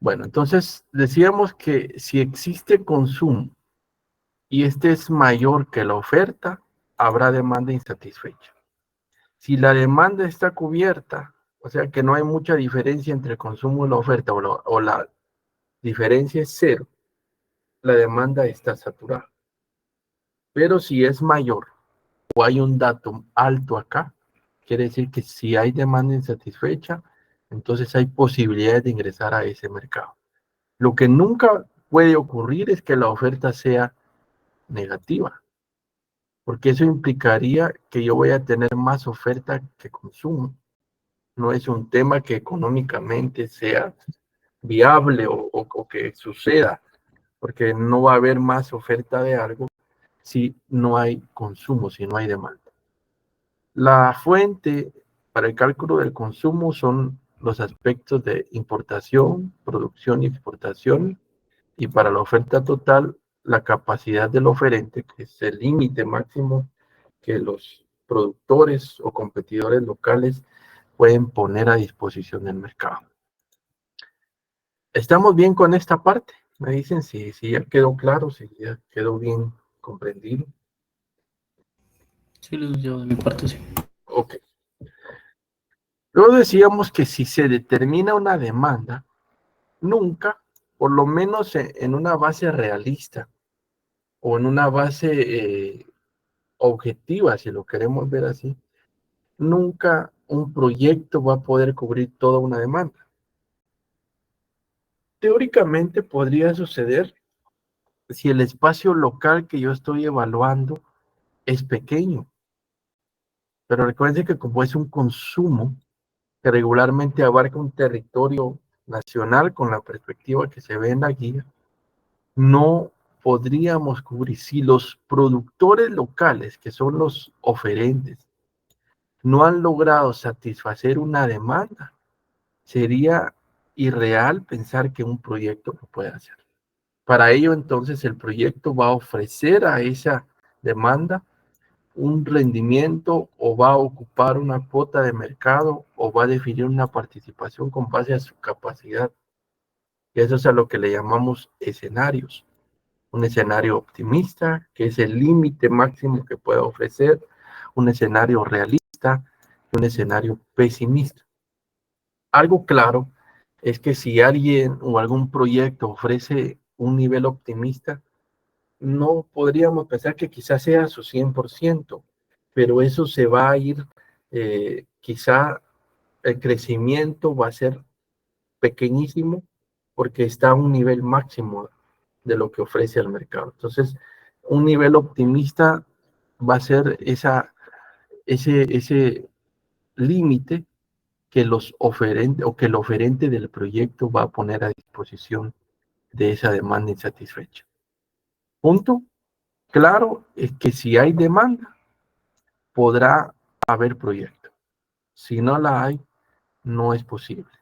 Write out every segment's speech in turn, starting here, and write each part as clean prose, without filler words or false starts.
Bueno, entonces decíamos que si existe consumo y este es mayor que la oferta, habrá demanda insatisfecha. Si la demanda está cubierta, o sea que no hay mucha diferencia entre el consumo y la oferta, o la diferencia es cero, la demanda está saturada. Pero si es mayor o hay un dato alto acá, quiere decir que si hay demanda insatisfecha, entonces hay posibilidades de ingresar a ese mercado. Lo que nunca puede ocurrir es que la oferta sea negativa, porque eso implicaría que yo voy a tener más oferta que consumo. No es un tema que económicamente sea viable o que suceda, porque no va a haber más oferta de algo si no hay consumo, si no hay demanda. La fuente para el cálculo del consumo son los aspectos de importación, producción y exportación, y para la oferta total, la capacidad del oferente, que es el límite máximo que los productores o competidores locales pueden poner a disposición del mercado. ¿Estamos bien con esta parte? Me dicen si ya quedó claro, si ya quedó bien comprendido. Sí, yo de mi parte sí. Ok. Luego decíamos que si se determina una demanda, nunca, por lo menos en una base realista o en una base objetiva, si lo queremos ver así, nunca un proyecto va a poder cubrir toda una demanda. Teóricamente podría suceder si el espacio local que yo estoy evaluando es pequeño, pero recuerden que como es un consumo que regularmente abarca un territorio nacional con la perspectiva que se ve en la guía, no podríamos cubrir si los productores locales, que son los oferentes, no han logrado satisfacer una demanda. Sería irreal pensar que un proyecto lo puede hacer. Para ello, entonces, el proyecto va a ofrecer a esa demanda un rendimiento o va a ocupar una cuota de mercado o va a definir una participación con base a su capacidad. Y eso es a lo que le llamamos escenarios. Un escenario optimista, que es el límite máximo que puede ofrecer, un escenario realista y un escenario pesimista. Algo claro es que si alguien o algún proyecto ofrece un nivel optimista, no podríamos pensar que quizás sea su 100%, pero eso se va a ir, quizá el crecimiento va a ser pequeñísimo porque está a un nivel máximo de lo que ofrece el mercado. Entonces, un nivel optimista va a ser ese límite que los oferentes o que el oferente del proyecto va a poner a disposición de esa demanda insatisfecha. Punto. Claro es que si hay demanda, podrá haber proyecto. Si no la hay, no es posible.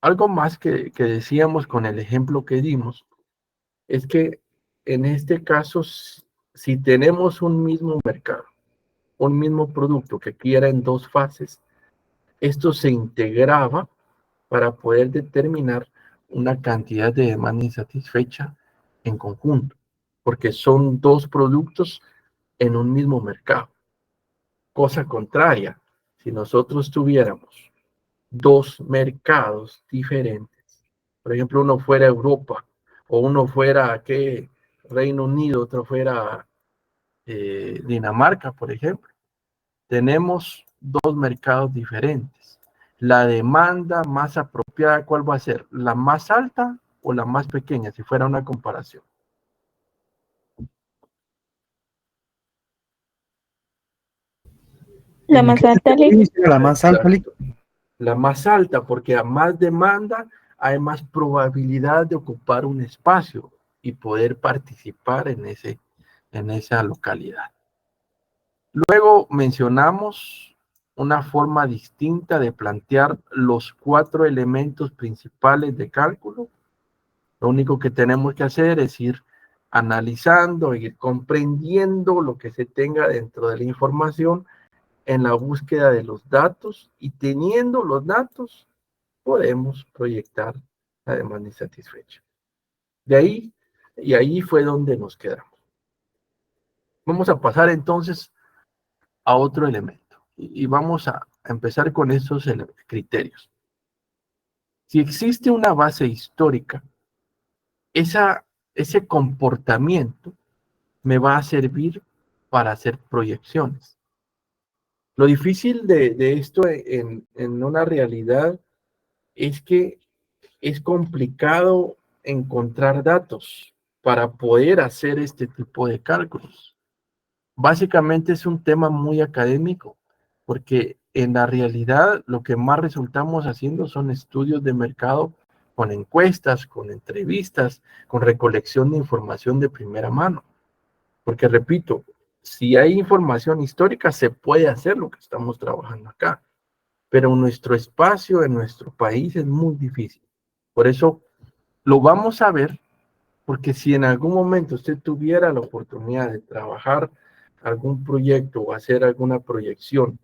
Algo más que decíamos con el ejemplo que dimos es que en este caso, si tenemos un mismo mercado, un mismo producto que aquí era en dos fases, esto se integraba para poder determinar una cantidad de demanda insatisfecha en conjunto, porque son dos productos en un mismo mercado. Cosa contraria, si nosotros tuviéramos dos mercados diferentes, por ejemplo, uno fuera Europa o uno fuera ¿qué? Reino Unido, otro fuera Dinamarca, por ejemplo, tenemos dos mercados diferentes. La demanda más apropiada, ¿cuál va a ser? ¿La más alta o la más pequeña? Si fuera una comparación. La más alta, la más alta. La más alta, porque a más demanda hay más probabilidad de ocupar un espacio y poder participar en esa localidad. Luego mencionamos una forma distinta de plantear los 4 elementos principales de cálculo. Lo único que tenemos que hacer es ir analizando, ir comprendiendo lo que se tenga dentro de la información en la búsqueda de los datos, y teniendo los datos podemos proyectar la demanda insatisfecha. De ahí, y ahí fue donde nos quedamos. Vamos a pasar entonces a otro elemento y vamos a empezar con esos criterios. Si existe una base histórica, ese comportamiento me va a servir para hacer proyecciones. Lo difícil de esto en una realidad es que es complicado encontrar datos para poder hacer este tipo de cálculos. Básicamente es un tema muy académico, porque en la realidad lo que más resultamos haciendo son estudios de mercado con encuestas, con entrevistas, con recolección de información de primera mano. Porque repito, si hay información histórica, se puede hacer lo que estamos trabajando acá, pero en nuestro espacio, en nuestro país, es muy difícil. Por eso lo vamos a ver, porque si en algún momento usted tuviera la oportunidad de trabajar algún proyecto o hacer alguna proyección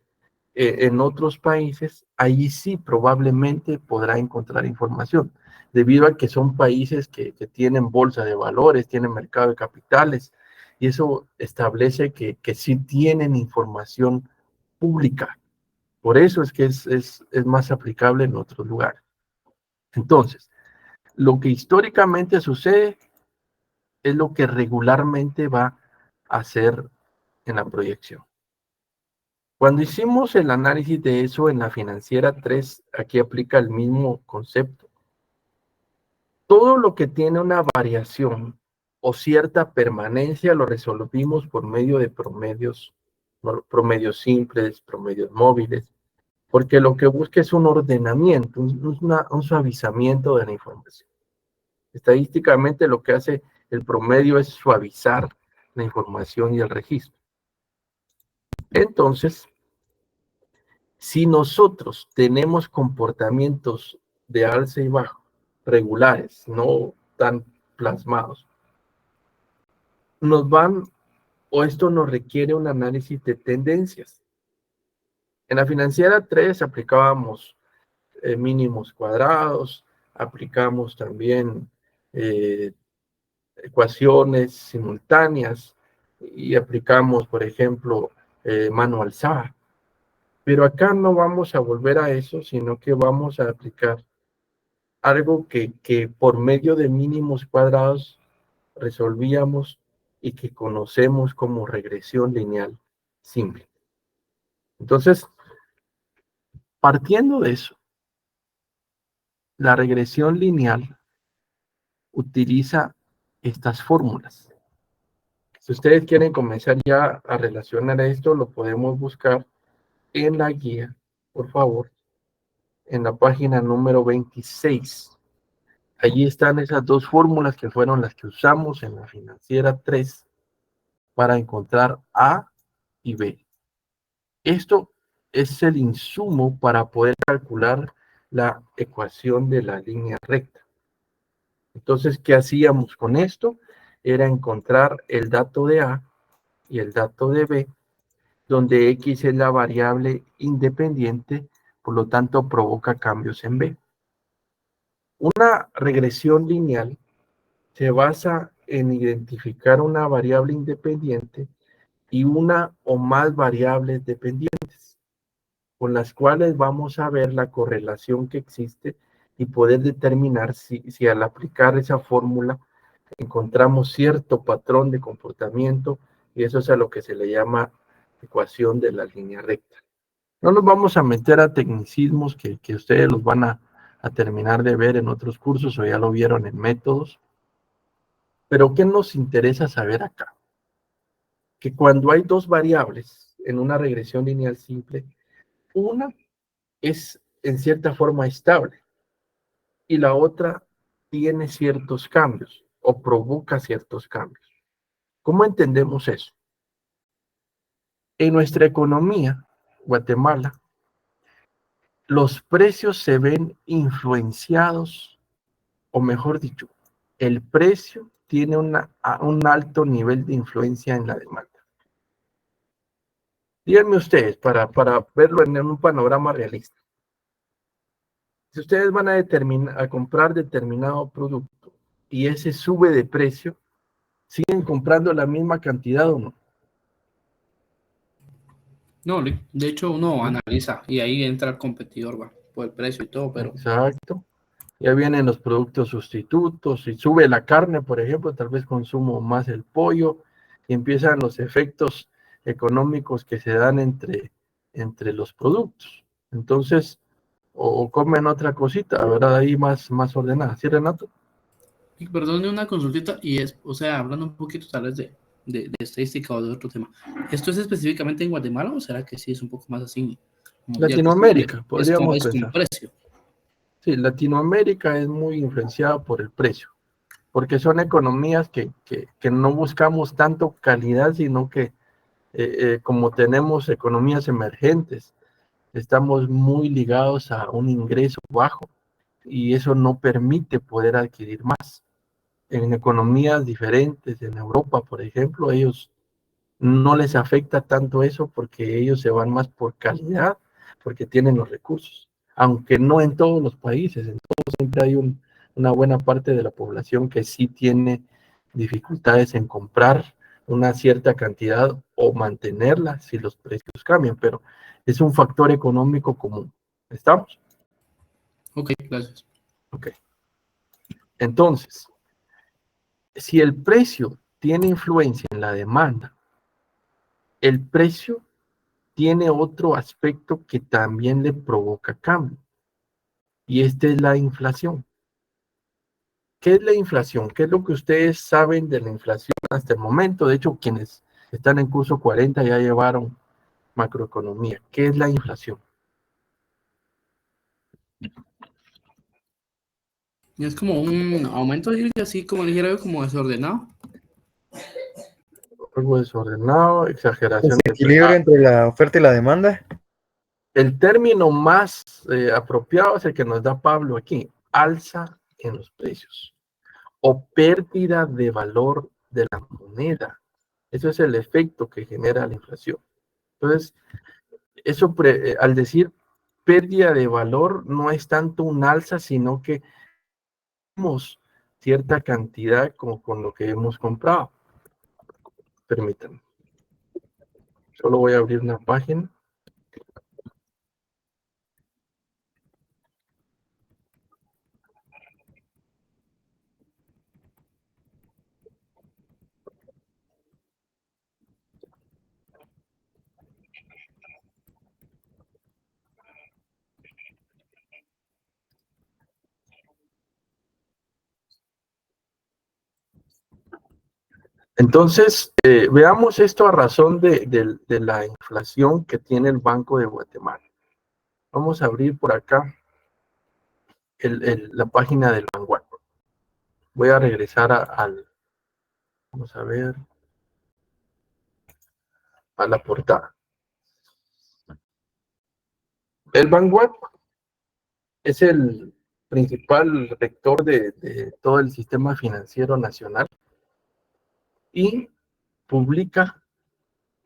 en otros países, ahí sí probablemente podrá encontrar información, debido a que son países que tienen bolsa de valores, tienen mercado de capitales, y eso establece que sí tienen información pública. Por eso es que es más aplicable en otros lugares. Entonces, lo que históricamente sucede es lo que regularmente va a hacer en la proyección. Cuando hicimos el análisis de eso en la financiera 3, aquí aplica el mismo concepto. Todo lo que tiene una variación o cierta permanencia lo resolvimos por medio de promedios, promedios simples, promedios móviles, porque lo que busca es un ordenamiento, un suavizamiento de la información. Estadísticamente lo que hace el promedio es suavizar la información y el registro. Entonces, si nosotros tenemos comportamientos de alza y bajo, regulares, no tan plasmados, nos van, o esto nos requiere un análisis de tendencias. En la financiera 3 aplicábamos mínimos cuadrados, aplicamos también ecuaciones simultáneas y aplicamos, por ejemplo, mano alzada. Pero acá no vamos a volver a eso, sino que vamos a aplicar algo que por medio de mínimos cuadrados resolvíamos y que conocemos como regresión lineal simple. Entonces, partiendo de eso, la regresión lineal utiliza estas fórmulas. Si ustedes quieren comenzar ya a relacionar esto, lo podemos buscar en la guía, por favor, en la página número 26. Allí están esas dos fórmulas que fueron las que usamos en la financiera 3 para encontrar A y B. Esto es el insumo para poder calcular la ecuación de la línea recta. Entonces, ¿qué hacíamos con esto? Era encontrar el dato de A y el dato de B, donde X es la variable independiente, por lo tanto provoca cambios en B. Una regresión lineal se basa en identificar una variable independiente y una o más variables dependientes, con las cuales vamos a ver la correlación que existe y poder determinar si al aplicar esa fórmula encontramos cierto patrón de comportamiento, y eso es a lo que se le llama ecuación de la línea recta. No nos vamos a meter a tecnicismos que ustedes los van a terminar de ver en otros cursos o ya lo vieron en métodos. Pero ¿qué nos interesa saber acá? Que cuando hay dos variables en una regresión lineal simple, una es en cierta forma estable y la otra tiene ciertos cambios o provoca ciertos cambios. ¿Cómo entendemos eso? En nuestra economía, Guatemala, los precios se ven influenciados, o mejor dicho, el precio tiene un alto nivel de influencia en la demanda. Díganme ustedes, para verlo en un panorama realista. Si ustedes van a comprar determinado producto y ese sube de precio, ¿siguen comprando la misma cantidad o no? No, de hecho uno analiza y ahí entra el competidor, va, por el precio y todo, pero Exacto. Ya vienen los productos sustitutos, si sube la carne, por ejemplo, tal vez consumo más el pollo, y empiezan los efectos económicos que se dan entre los productos. Entonces, o comen otra cosita, ¿verdad? Ahí más ordenada. ¿Sí, Renato? y perdón, una consultita y es, o sea, hablando un poquito tal vez de estadística o de otro tema. ¿Esto es específicamente en Guatemala o será que sí es un poco más así mundial? Porque Latinoamérica, podríamos es con pensar. precio. Sí, Latinoamérica es muy influenciada por el precio, porque son economías que no buscamos tanto calidad, sino que como tenemos economías emergentes, estamos muy ligados a un ingreso bajo y eso no permite poder adquirir más. En economías diferentes, en Europa, por ejemplo, ellos no les afecta tanto eso porque ellos se van más por calidad, porque tienen los recursos. Aunque no en todos los países, en todos siempre hay una buena parte de la población que sí tiene dificultades en comprar una cierta cantidad o mantenerla si los precios cambian, pero es un factor económico común. ¿Estamos? Ok, gracias. Ok. Entonces, si el precio tiene influencia en la demanda, el precio tiene otro aspecto que también le provoca cambio, y esta es la inflación. ¿Qué es la inflación? ¿Qué es lo que ustedes saben de la inflación hasta el momento? De hecho, quienes están en curso 40 ya llevaron macroeconomía. ¿Qué es la inflación? Es como un aumento, así como dijera yo, como desordenado. Algo desordenado, exageración de precios. Desequilibrio entre la oferta y la demanda. El término más apropiado es el que nos da Pablo aquí, alza en los precios o pérdida de valor de la moneda. Eso es el efecto que genera la inflación. Entonces, eso al decir pérdida de valor no es tanto un alza, sino que tenemos cierta cantidad como con lo que hemos comprado. Permítanme. Solo voy a abrir una página. Entonces, veamos esto a razón de la inflación que tiene el Banco de Guatemala. Vamos a abrir por acá la página del Vanguard. Voy a regresar vamos a ver, a la portada. El Vanguard es el principal rector de todo el sistema financiero nacional y publica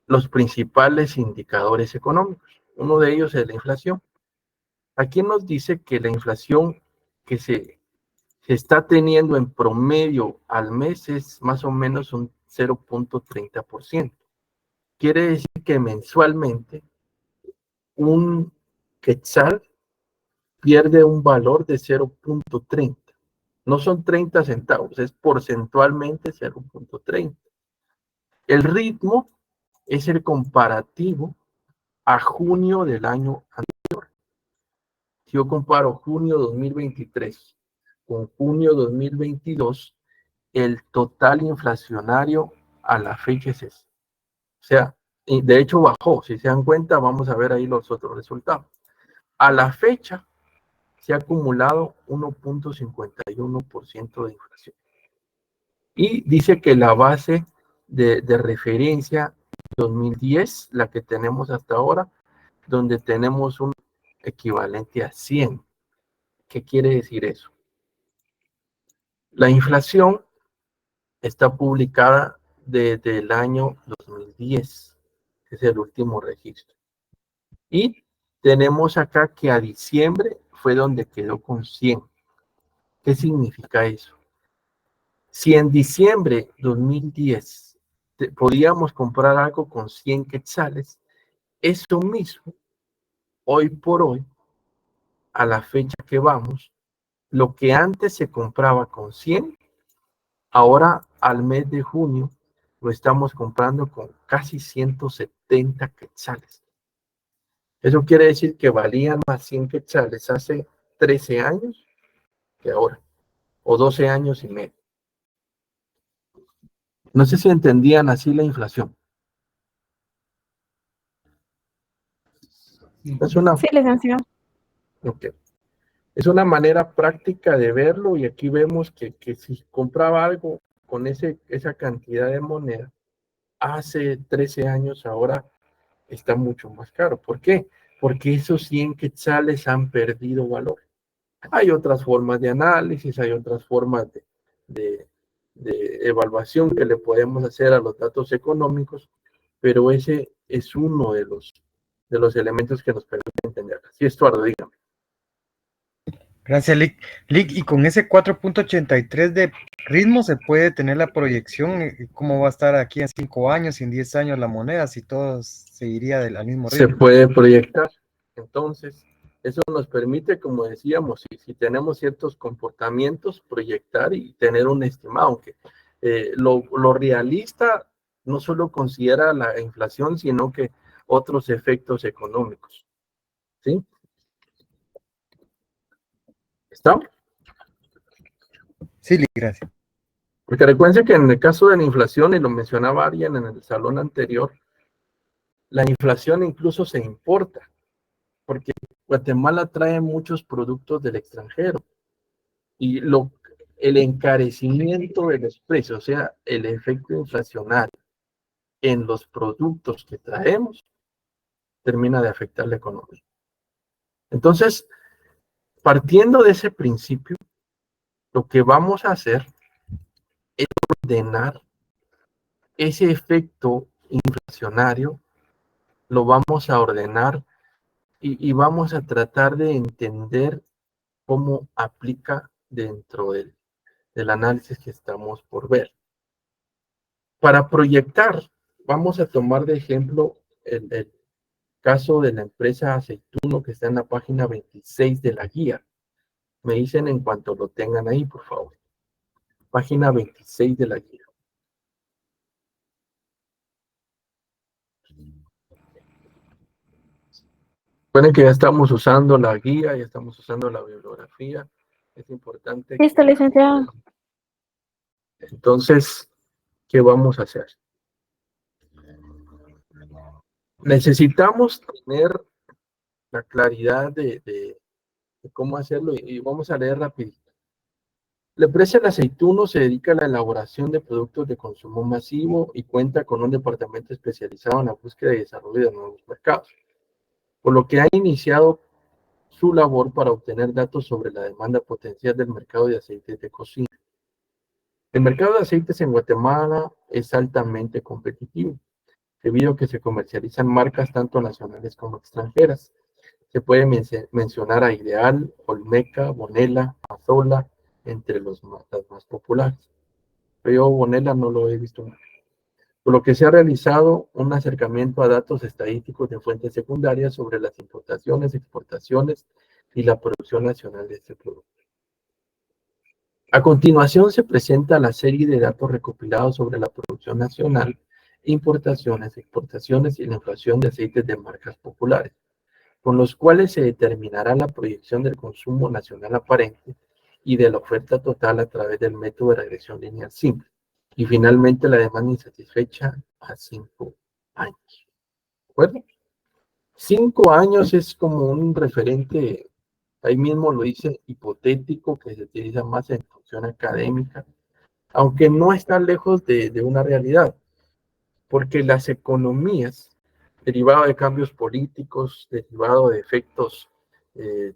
los principales indicadores económicos. Uno de ellos es la inflación. Aquí nos dice que la inflación que se está teniendo en promedio al mes es más o menos un 0.30%. Quiere decir que mensualmente un quetzal pierde un valor de 0.30. No son 30 centavos, es porcentualmente 0.30. El ritmo es el comparativo a junio del año anterior. Si yo comparo junio 2023 con junio 2022, el total inflacionario a la fecha es ese. O sea, y de hecho bajó. Si se dan cuenta, vamos a ver ahí los otros resultados. A la fecha se ha acumulado 1.51% de inflación. Y dice que la base de referencia 2010, la que tenemos hasta ahora, donde tenemos un equivalente a 100. ¿Qué quiere decir eso? La inflación está publicada desde el año 2010, que es el último registro. Y tenemos acá que a diciembre fue donde quedó con 100. ¿Qué significa eso? Si en diciembre 2010 podíamos comprar algo con 100 quetzales, eso mismo, hoy por hoy, a la fecha que vamos, lo que antes se compraba con 100, ahora al mes de junio lo estamos comprando con casi 170 quetzales. Eso quiere decir que valían más 100 quetzales hace 13 años que ahora, o 12 años y medio. No sé si entendían así la inflación. Es una, Sí, licenciado. okay. Es una manera práctica de verlo, y aquí vemos que si compraba algo con esa cantidad de moneda hace 13 años, ahora está mucho más caro. ¿Por qué? Porque esos 100 quetzales han perdido valor. Hay otras formas de análisis, hay otras formas de evaluación que le podemos hacer a los datos económicos, pero ese es uno de los elementos que nos permiten entender. Sí, Estuardo, dígame. Gracias, Lick. Lick, y con ese 4.83 de ritmo se puede tener la proyección, cómo va a estar aquí en 5 años, en 10 años la moneda, si todo seguiría al mismo Se ritmo. puede proyectar. Entonces, eso nos permite, como decíamos, si tenemos ciertos comportamientos, proyectar y tener un estimado, aunque lo realista no solo considera la inflación, sino que otros efectos económicos. ¿Sí? ¿Está? Sí, Lick, gracias. Porque recuerden que en el caso de la inflación, y lo mencionaba alguien en el salón anterior, la inflación incluso se importa, porque Guatemala trae muchos productos del extranjero, y el encarecimiento de los precios, o sea, el efecto inflacionario en los productos que traemos, termina de afectar la economía. Entonces, partiendo de ese principio, lo que vamos a hacer es ordenar ese efecto inflacionario, lo vamos a ordenar y vamos a tratar de entender cómo aplica dentro del análisis que estamos por ver. Para proyectar, vamos a tomar de ejemplo el caso de la empresa Aceituno, que está en la página 26 de la guía. Me dicen en cuanto lo tengan ahí, por favor. Página 26 de la guía. Recuerden que ya estamos usando la guía, ya estamos usando la bibliografía. Es importante. Listo, licenciado. Entonces, ¿qué vamos a hacer? Necesitamos tener la claridad de cómo hacerlo, y vamos a leer rapidito. La empresa El Aceituno se dedica a la elaboración de productos de consumo masivo y cuenta con un departamento especializado en la búsqueda y desarrollo de nuevos mercados, por lo que ha iniciado su labor para obtener datos sobre la demanda potencial del mercado de aceites de cocina. El mercado de aceites en Guatemala es altamente competitivo, debido a que se comercializan marcas tanto nacionales como extranjeras. Se puede mencionar a Ideal, Olmeca, Bonela, Mazola, entre las más populares. Pero yo Bonela no lo he visto mucho. Por lo que se ha realizado un acercamiento a datos estadísticos de fuentes secundarias sobre las importaciones, exportaciones y la producción nacional de este producto. A continuación se presenta la serie de datos recopilados sobre la producción nacional, importaciones, exportaciones y la inflación de aceites de marcas populares, con los cuales se determinará la proyección del consumo nacional aparente y de la oferta total a través del método de regresión lineal simple. Y finalmente la demanda insatisfecha a 5 años. ¿De acuerdo? 5 años es como un referente, ahí mismo lo dice, hipotético, que se utiliza más en función académica, aunque no está lejos de una realidad, porque las economías, derivado de cambios políticos, derivado de efectos de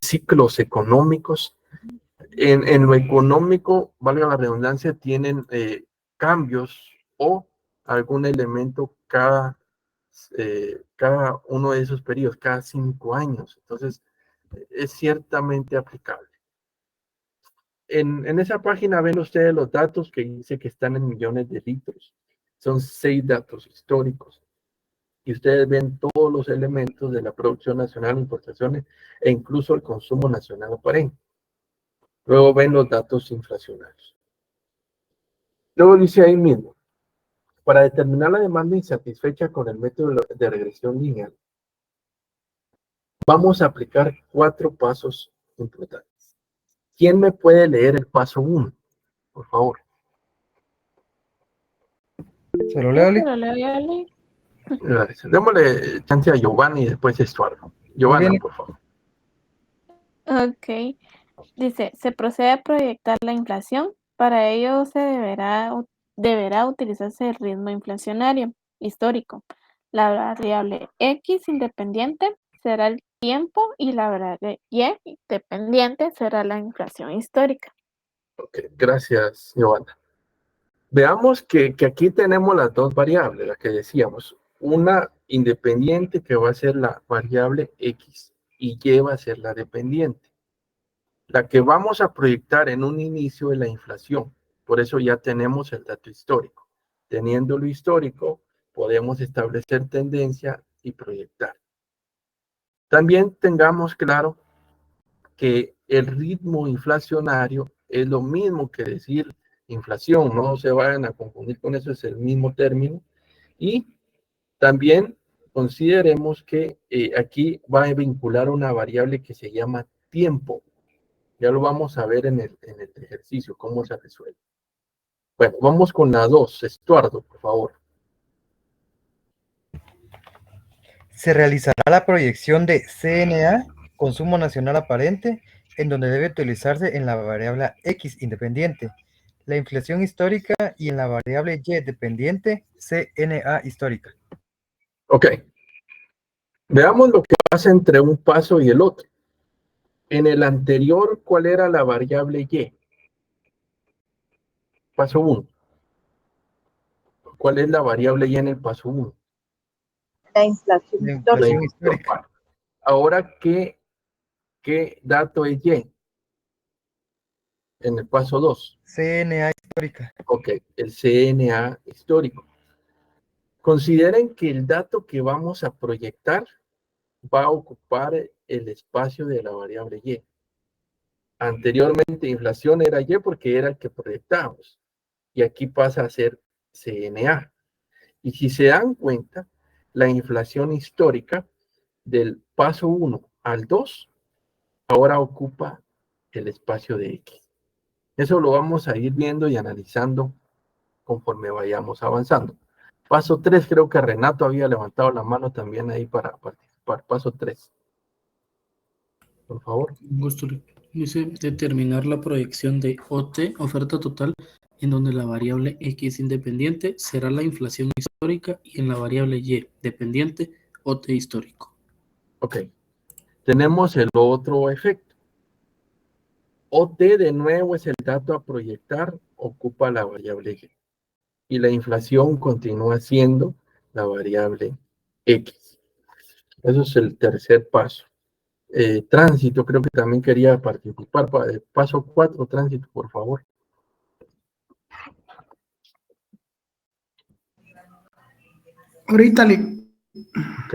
ciclos económicos, en lo económico, valga la redundancia, tienen cambios o algún elemento cada cada uno de esos periodos, cada 5 años. Entonces, es ciertamente aplicable. En esa página ven ustedes los datos que dice que están en millones de litros. Son 6 datos históricos. Y ustedes ven todos los elementos de la producción nacional, importaciones e incluso el consumo nacional aparente. Luego ven los datos inflacionarios. Luego dice ahí mismo, para determinar la demanda insatisfecha con el método de regresión lineal, vamos a aplicar 4 pasos importantes. ¿Quién me puede leer el paso 1? Por favor. ¿Se lo leo, Ali? Se lo leo yo, Ali. Gracias. Démosle chance a Giovanni y después a Estuardo. Giovanna, bien. por favor. Ok. Dice, se procede a proyectar la inflación. Para ello se deberá utilizarse el ritmo inflacionario histórico. La variable X independiente será el tiempo y la variable Y dependiente será la inflación histórica. Ok, gracias, Giovanna. Veamos que aquí tenemos las dos variables, las que decíamos. Una independiente que va a ser la variable X y Y va a ser la dependiente. La que vamos a proyectar en un inicio es la inflación. Por eso ya tenemos el dato histórico. Teniendo lo histórico, podemos establecer tendencia y proyectar. También tengamos claro que el ritmo inflacionario es lo mismo que decir inflación, no se vayan a confundir con eso, es el mismo término. Y también consideremos que aquí va a vincular una variable que se llama tiempo. Ya lo vamos a ver en el ejercicio, cómo se resuelve. Bueno, vamos con la 2. Estuardo, por favor. Se realizará la proyección de CNA, consumo nacional aparente, en donde debe utilizarse en la variable X independiente, la inflación histórica y en la variable Y dependiente, CNA histórica. Ok. Veamos lo que pasa entre un paso y el otro. En el anterior, ¿cuál era la variable Y? Paso 1. ¿Cuál es la variable Y en el paso 1? La inflación La histórica. inflación histórica. Ahora, ¿qué dato es Y? En el paso 2. CNA histórica. Ok, el CNA histórico. Consideren que el dato que vamos a proyectar va a ocupar el espacio de la variable Y. Anteriormente, inflación era Y porque era el que proyectábamos. Y aquí pasa a ser CNA. Y si se dan cuenta, la inflación histórica del paso 1 al 2 ahora ocupa el espacio de X. Eso lo vamos a ir viendo y analizando conforme vayamos avanzando. Paso 3, creo que Renato había levantado la mano también ahí para participar. Paso 3. Por favor. Un gusto. Dice determinar la proyección de OT, oferta total, en donde la variable X independiente será la inflación histórica y en la variable Y dependiente, OT histórico. Ok. Tenemos el otro efecto. OT de nuevo es el dato a proyectar, ocupa la variable Y. Y la inflación continúa siendo la variable X. Eso es el tercer paso. Tránsito, creo que también quería participar. Paso 4, tránsito, por favor. Ahorita le... Ok.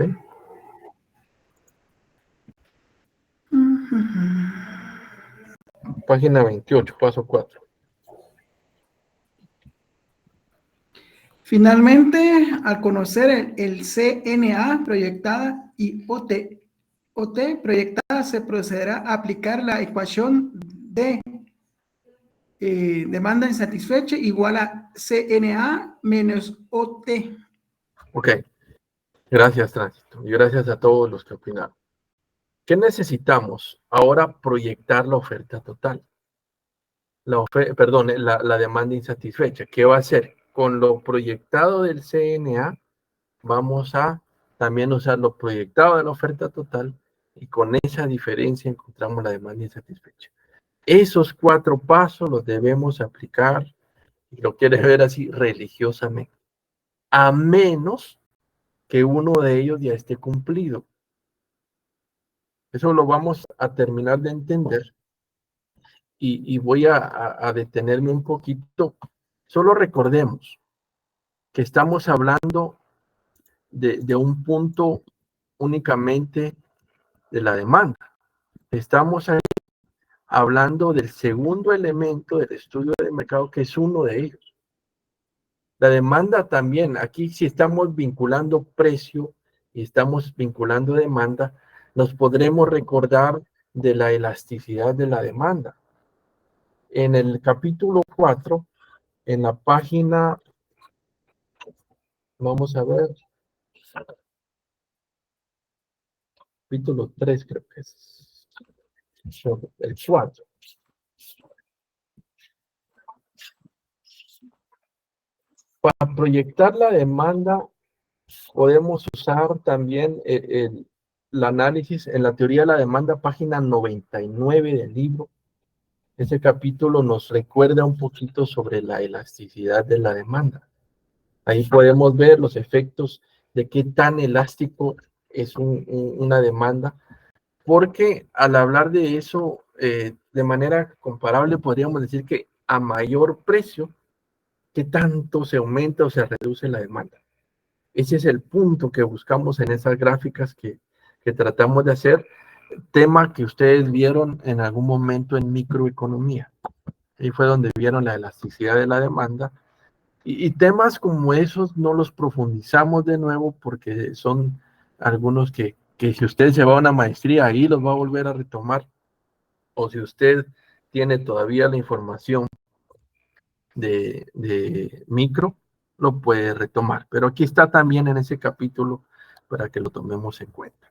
Página 28, paso 4. Finalmente, al conocer el CNA proyectada y OT proyectada, se procederá a aplicar la ecuación de demanda insatisfecha igual a CNA menos OT. Ok. Gracias, Tránsito. Y gracias a todos los que opinaron. ¿Qué necesitamos? Ahora proyectar la oferta total. La demanda insatisfecha. ¿Qué va a hacer? Con lo proyectado del CNA, vamos a también usar lo proyectado de la oferta total y con esa diferencia encontramos la demanda insatisfecha. Esos 4 pasos los debemos aplicar, y lo quieres ver así, religiosamente. A menos que uno de ellos ya esté cumplido. Eso lo vamos a terminar de entender y voy a detenerme un poquito. Solo recordemos que estamos hablando de un punto únicamente de la demanda. Estamos ahí hablando del segundo elemento del estudio de mercado, que es uno de ellos. La demanda también, aquí si estamos vinculando precio y estamos vinculando demanda, nos podremos recordar de la elasticidad de la demanda. En el capítulo 4, en la página, vamos a ver, capítulo 3 creo que es, el 4. Para proyectar la demanda podemos usar también el análisis en la teoría de la demanda, página 99 del libro. Ese capítulo nos recuerda un poquito sobre la elasticidad de la demanda. Ahí podemos ver los efectos de qué tan elástico es una demanda, porque al hablar de eso, de manera comparable, podríamos decir que a mayor precio, ¿qué tanto se aumenta o se reduce la demanda? Ese es el punto que buscamos en esas gráficas que tratamos de hacer, tema que ustedes vieron en algún momento en microeconomía. Ahí fue donde vieron la elasticidad de la demanda. Y temas como esos no los profundizamos de nuevo porque son algunos que si usted se va a una maestría, ahí los va a volver a retomar. O si usted tiene todavía la información de micro, lo puede retomar. Pero aquí está también en ese capítulo para que lo tomemos en cuenta.